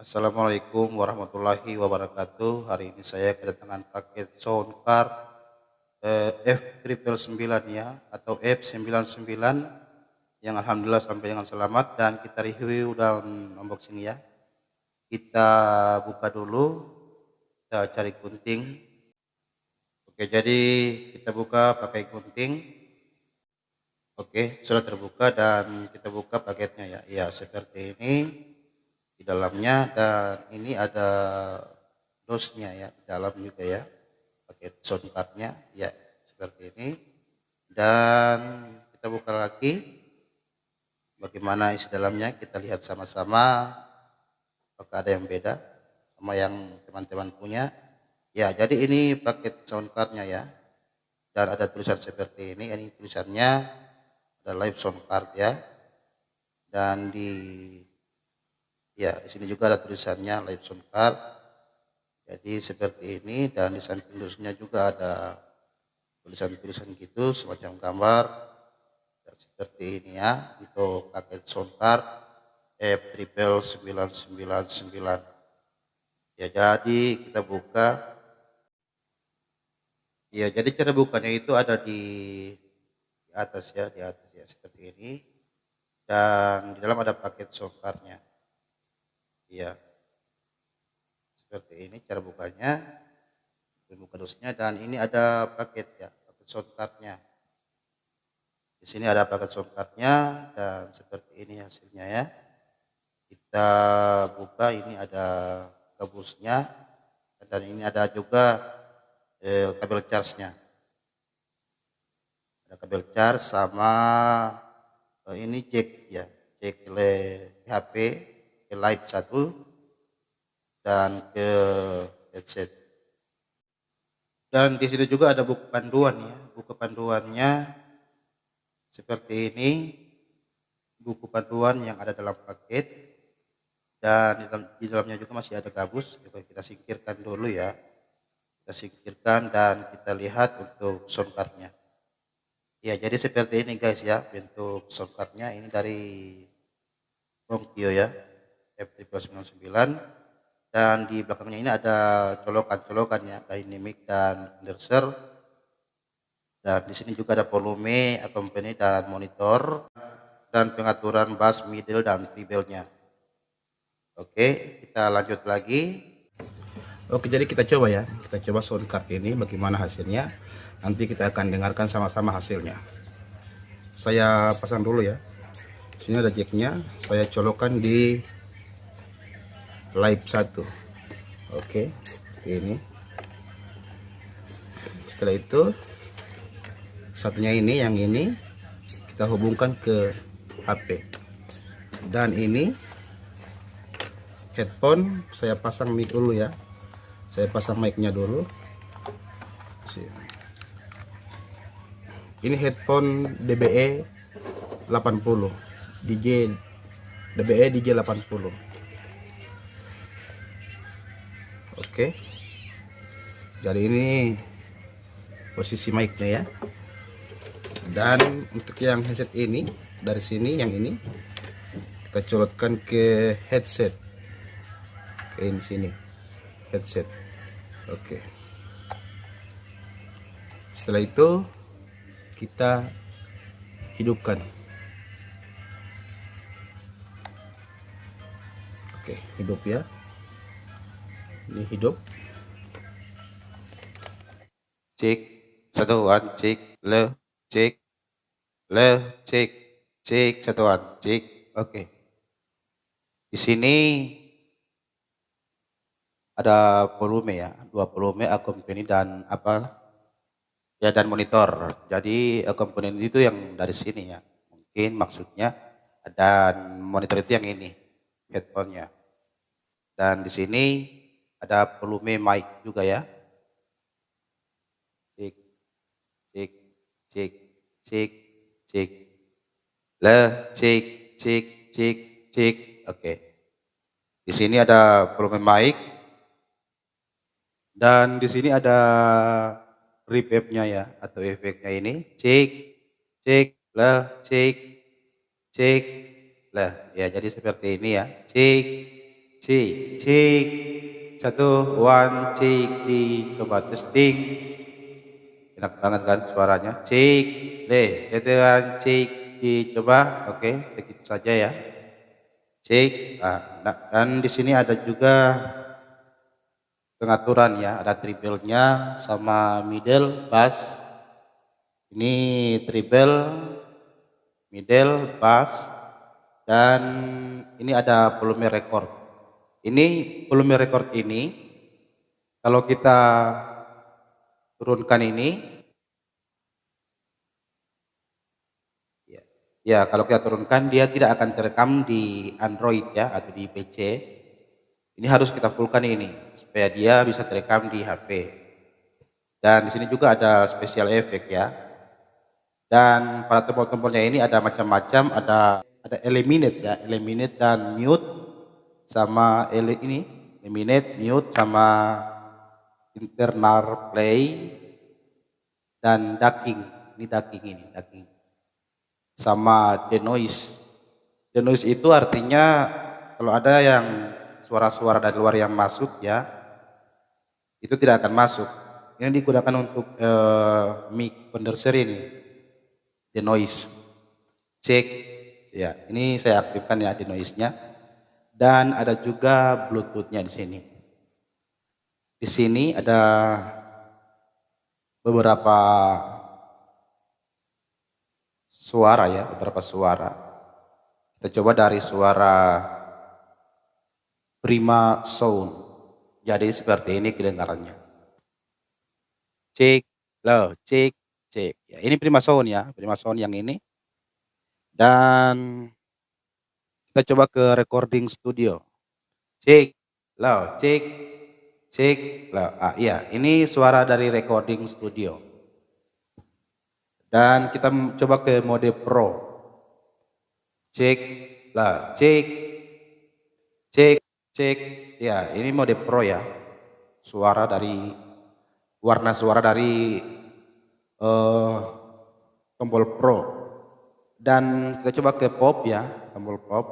Assalamualaikum warahmatullahi wabarakatuh. Hari ini saya kedatangan paket soundcard F999 ya, atau F99 yang alhamdulillah sampai dengan selamat, dan kita review dan unboxing ya. Kita buka dulu, kita cari gunting. Oke, jadi kita buka pakai gunting. Oke, sudah terbuka dan kita buka paketnya ya. Ya, seperti ini di dalamnya, dan ini ada dosnya ya di dalam juga ya, paket sound cardnya ya seperti ini. Dan kita buka lagi, bagaimana isi dalamnya kita lihat sama-sama, apakah ada yang beda sama yang teman-teman punya ya. Jadi ini paket sound cardnya ya, dan ada tulisan seperti ini tulisannya ada live sound card ya, dan di sini juga ada tulisannya live sound card. Jadi seperti ini, dan di samping dusnya juga ada tulisan-tulisan gitu semacam gambar, dan seperti ini ya untuk paket sound card F999 ya. Jadi kita buka ya, jadi cara bukanya itu ada di atas ya, seperti ini, dan di dalam ada paket sound cardnya ya, seperti ini cara bukanya, buka dusnya. Dan ini ada paket ya, paket sound cardnya. Di sini ada paket sound cardnya, dan seperti ini hasilnya ya. Kita buka, ini ada gabusnya, dan ini ada juga kabel charge-nya. Ada kabel charge sama ini jack ya, jack le HP ke light 1 dan ke headset. Dan di situ juga ada buku panduan ya, buku panduannya seperti ini, buku panduan yang ada dalam paket. Dan di dalamnya juga masih ada gabus, juga kita singkirkan dulu ya, kita singkirkan dan kita lihat untuk sound cardnya ya. Jadi seperti ini guys ya bentuk sound cardnya, ini dari Onkyo ya, F999. Dan di belakangnya ini ada colokan-colokannya, dynamic dan condenser. Dan di sini juga ada volume, accompany dan monitor, dan pengaturan bass, middle dan treble-nya. Oke, kita lanjut lagi. Oke, jadi kita coba ya, kita coba sound card ini bagaimana hasilnya. Nanti kita akan dengarkan sama-sama hasilnya. Saya pasang dulu ya. Sini ada jacknya, saya colokkan di live 1. Oke, ini. Setelah itu satunya ini, yang ini kita hubungkan ke HP. Dan ini headphone, saya pasang mic dulu ya. Saya pasang mic-nya dulu. Ini headphone DBE 80, DBE DJ 80. Oke. Jadi ini posisi mic-nya ya. Dan untuk yang headset ini, dari sini yang ini kita colokkan ke headset. Ke ini sini. Headset. Oke. Setelah itu kita hidupkan. Oke, hidup ya. Ini hidup. Cek satuan, cek le, cek le, cek satuan, cek. Oke. Di sini ada volume ya, 2 volume, accompany dan apa ya, dan monitor. Jadi komponen itu yang dari sini ya, mungkin maksudnya, dan monitor itu yang ini headphone-nya. Dan di sini ada volume mic juga ya, cek cek cek cek cek le, cek cek cek cek. Oke, di sini ada volume mic, dan di sini ada reverb-nya ya, atau efeknya ini, cek cek lah, cek lah ya. Jadi seperti ini ya, cek cek, cek. Satu, one, cek, di, coba testing. Enak banget kan suaranya. Cek, deh, setelan, cek, di, coba. Oke, segitu saja ya. Cek. Dan di sini ada juga pengaturan ya. Ada treble-nya sama middle, bass. Ini treble, middle, bass, dan ini ada volume record. Ini volume record ini kalau kita turunkan ini, ya kalau kita turunkan dia tidak akan terekam di Android ya atau di PC. Ini harus kita fullkan ini supaya dia bisa terekam di HP. Dan di sini juga ada special effect ya. Dan pada tombol-tombolnya ini ada macam-macam, ada eliminate ya, eliminate dan mute sama eliminate, mute sama internal play dan ducking. Ini ducking ducking. Sama denoise. Denoise itu artinya kalau ada yang suara-suara dari luar yang masuk ya, itu tidak akan masuk. Yang digunakan untuk mic condenser ini. Denoise, cek ya, ini saya aktifkan ya denoise-nya, dan ada juga Bluetooth-nya di sini. Di sini ada beberapa suara ya, beberapa suara. Kita coba dari suara prima sound. Jadi seperti ini kedengarannya. Cek, low, cek, cek. Ya, ini prima sound ya, prima sound yang ini. Dan kita coba ke recording studio. Cek, low, cek, cek, low. Iya, ini suara dari recording studio. Dan kita coba ke mode pro. Cek, low, cek, cek, cek. Ya, ini mode pro ya. Suara dari warna suara dari tombol pro. Dan kita coba ke pop ya, tombol pop.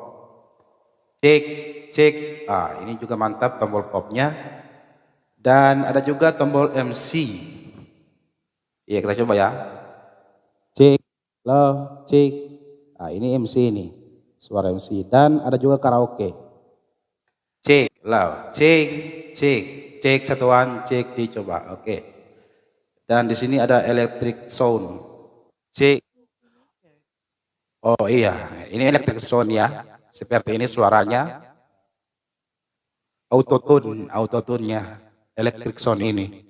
Cek, cek. Ini juga mantap tombol popnya. Dan ada juga tombol MC. Iya, kita coba ya. Cek, low, cek. Ini MC ini, suara MC. Dan ada juga karaoke. Cek, low, cek, cek, cek satuan, cek dicoba. Oke. Dan di sini ada electric sound. Cek. Oh iya, ini electric sound ya. Seperti ini suaranya. Autotune-nya electric sound ini.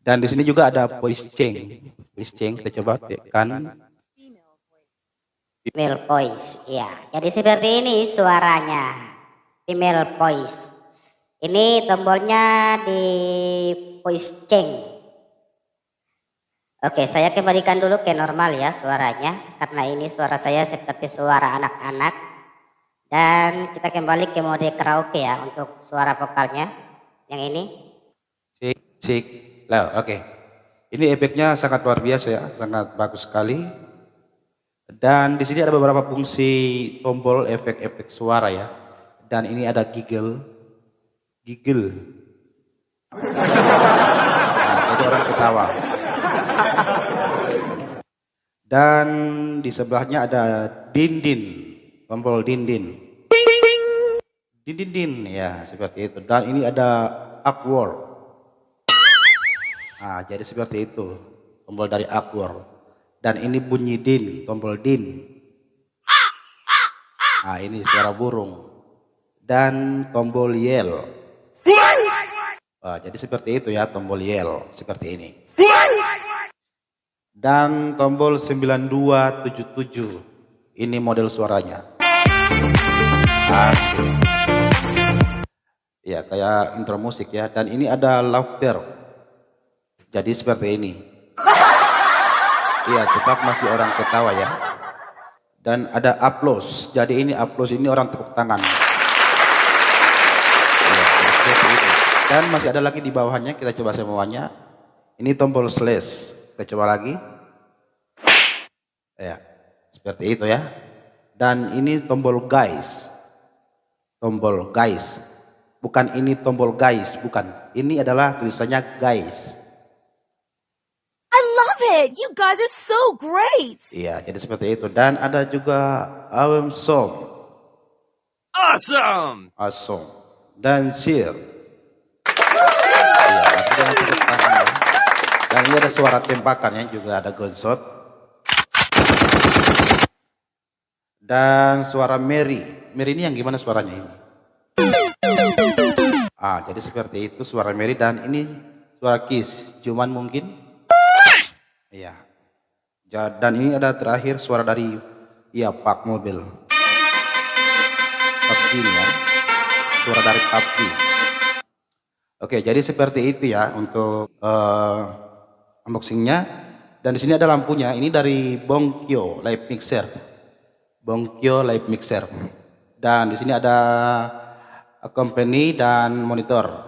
Dan di sini juga ada voice change. Voice change kita coba tekan. Female voice, ya. Jadi seperti ini suaranya. Female voice. Ini tombolnya di voice change. Oke, saya kembalikan dulu ke normal ya suaranya, karena ini suara saya seperti suara anak-anak. Dan kita kembali ke mode karaoke ya untuk suara vokalnya. Yang ini. Cek, cek, low, oke. Ini efeknya sangat luar biasa ya, sangat bagus sekali. Dan di sini ada beberapa fungsi tombol efek-efek suara ya. Dan ini ada giggle, giggle. Jadi orang ketawa. Dan di sebelahnya ada dindin, tombol dindin. Dindin ya, seperti itu. Dan ini ada awkward. Jadi seperti itu, tombol dari awkward. Dan ini bunyi din, tombol din. Ini suara burung. Dan tombol yell. Jadi seperti itu ya, tombol yell seperti ini. Dan tombol 9277. Ini model suaranya. Asik. Ya, kayak intro musik ya. Dan ini ada laughter. Jadi seperti ini. Iya, tetap masih orang ketawa ya. Dan ada applause. Jadi ini applause ini orang tepuk tangan. Iya, jadi seperti itu. Dan masih ada lagi di bawahnya, kita coba semuanya. Ini tombol slash. Kita coba lagi. Ya, seperti itu ya. Dan ini tombol guys. tombol guys. Bukan ini tombol guys, bukan. Ini adalah tulisannya guys. I love it. You guys are so great. Iya, jadi seperti itu. Dan ada juga awesome, Awesome! awesome, dan cheer. Iya, masih dengan tepuk tangan ya. Dan ini ada suara tembakannya, juga ada gunshot. Dan suara Mary. Mary ini yang gimana suaranya ini? Jadi seperti itu suara Mary, dan ini suara Kiss. Cuman mungkin. Iya. Dan ini ada terakhir suara dari Pak mobil. PUBG ini ya. Suara dari PUBG. Oke, jadi seperti itu ya untuk unboxingnya. Dan di sini ada lampunya. Ini dari Bonkyo Live Mixer. Bonkyo Live Mixer. Dan di sini ada company dan monitor.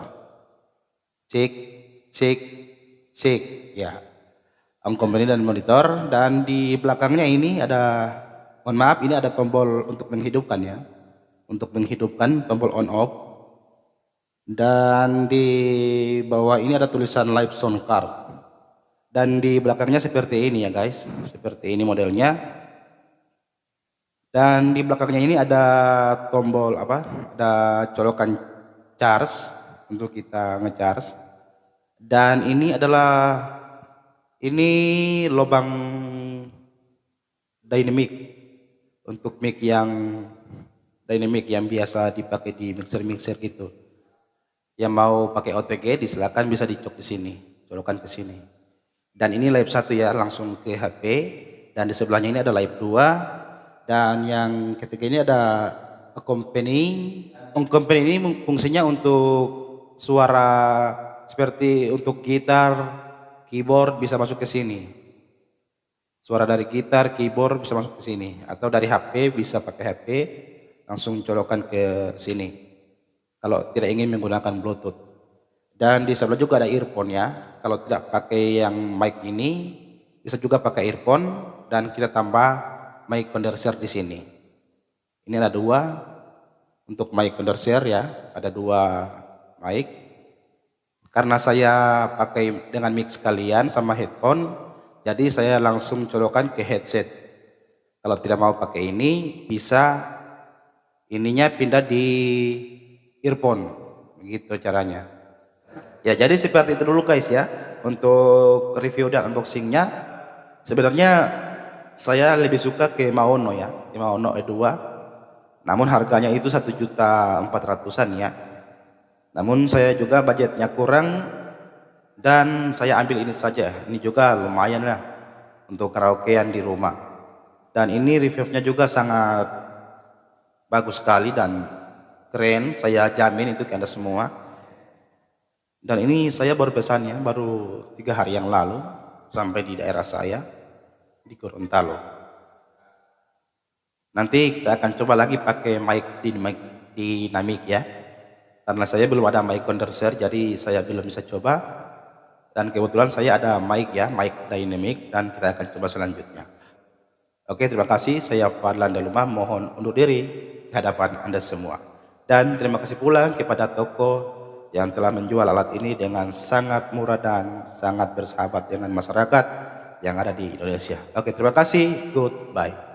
Cek ya. Company dan monitor, dan di belakangnya ini ada, mohon maaf, ini ada tombol untuk menghidupkan ya. Untuk menghidupkan tombol on off. Dan di bawah ini ada tulisan live sound card. Dan di belakangnya seperti ini ya guys. Seperti ini modelnya. Dan di belakangnya ini ada tombol ada colokan charge untuk kita ngecharge. Dan ini adalah lubang dynamic untuk mic yang dynamic yang biasa dipakai di mixer gitu. Yang mau pakai OTG silakan bisa dicok di sini, colokan ke sini. Dan ini live 1 ya, langsung ke HP. Dan di sebelahnya ini ada live 2. Dan yang ketiga ini ada accompanying. Accompanying ini fungsinya untuk suara seperti untuk gitar, keyboard bisa masuk ke sini. Suara dari gitar, keyboard bisa masuk ke sini. Atau dari HP bisa pakai HP, langsung colokan ke sini. Kalau tidak ingin menggunakan Bluetooth. Dan di sebelah juga ada earphone ya. Kalau tidak pakai yang mic ini, bisa juga pakai earphone dan kita tambah mic condenser di sini. Ini ada 2 untuk mic condenser ya, ada 2 mic. Karena saya pakai dengan mic sekalian sama headphone, jadi saya langsung colokan ke headset. Kalau tidak mau pakai ini, bisa ininya pindah di earphone, begitu caranya. Ya, jadi seperti itu dulu guys ya, untuk review dan unboxingnya. Sebenarnya saya lebih suka ke Maono ya, ke Maono E2. Namun harganya itu 1.400.000-an ya. Namun saya juga budgetnya kurang dan saya ambil ini saja. Ini juga lumayan lah untuk karaokean di rumah. Dan ini reviewnya juga sangat bagus sekali dan keren. Saya jamin itu ke Anda semua. Dan ini saya baru pesannya baru 3 hari yang lalu sampai di daerah saya di Gorontalo. Nanti kita akan coba lagi pakai mic dynamic ya. Karena saya belum ada mic condenser, jadi saya belum bisa coba. Dan kebetulan saya ada mic ya, mic dynamic, dan kita akan coba selanjutnya. Oke, terima kasih. Saya Fadlan Daluma, mohon undur diri di hadapan Anda semua. Dan terima kasih pula kepada toko yang telah menjual alat ini dengan sangat murah dan sangat bersahabat dengan masyarakat yang ada di Indonesia. Oke, terima kasih. Goodbye.